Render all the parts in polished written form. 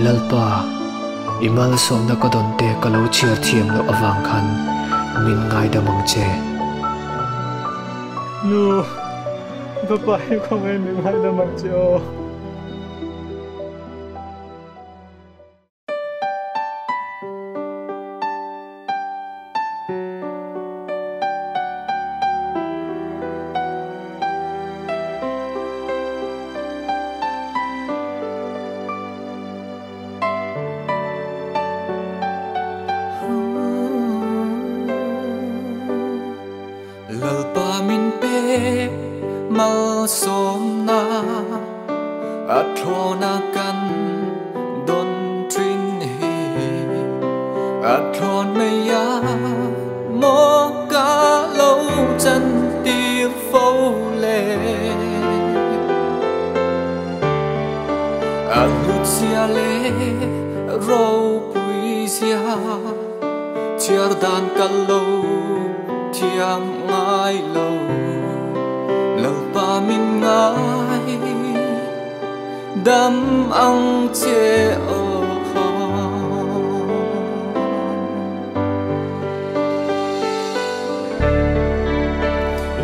lalpa imal som na kadonte kalau chiar thiam lo awang khan min ngai da mang che nu bapai ko ngai min ngai da mang che o lalpa min pe mal som na atlona kan don trin he atlon me ya mo ka lo chân tia phô le alut sia le ro pui sia chiar dan ka lo thiang ngai lâu lalpa min ngai đam ang che o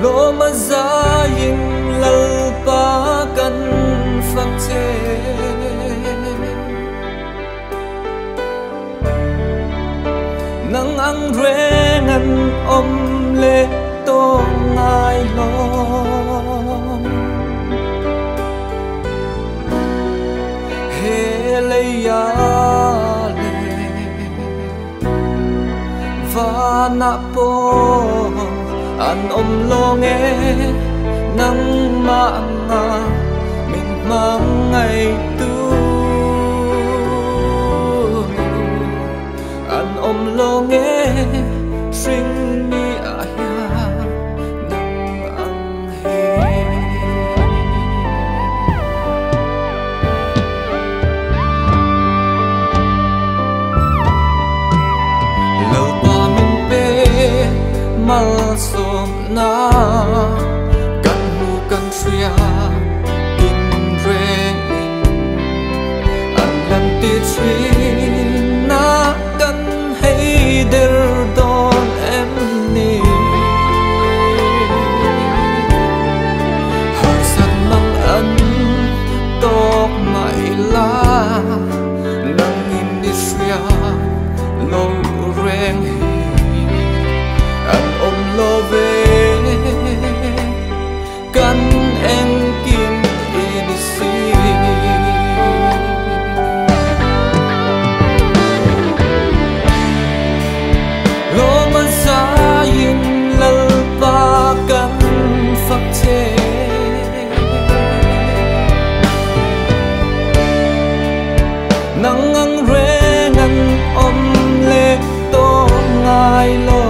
lo ma za yin lalpa kan phang che nang ang rengan om lệ tô ngài lòng hê lấy ya lệ và na po an lo nghe nắng mạng mình mang ngày tu an lo nghe sinh ni mal som na kan hu kan tria in reng an lam ti tri na kan hay der don em ni har sat mang an tok mai la nang in ni tria lo reng lo về căn em kim inisi lo ma sa yin lalpa kan phak che nang ang rengan om le to ngai lo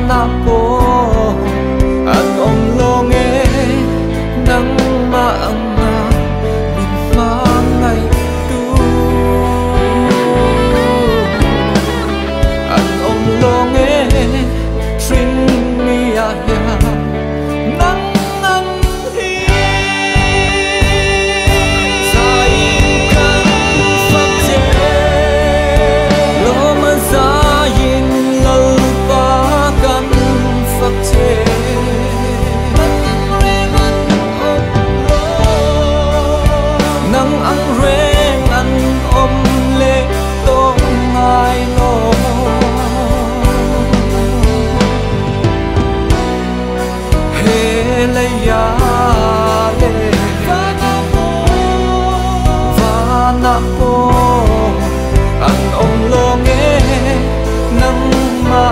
na po an lo nghe nắng mạng mình mang ngày tu an lo nghe sinh mi ya nắng nắng hi sai kan phật che lo ma za yin nang ang reng an om le to ngai lo he le ya le va na po an om lo nghe nang ma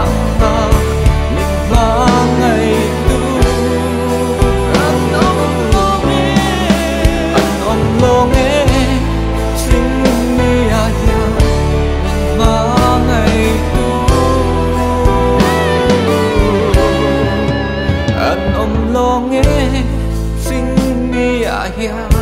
lo nghe sinh mi ya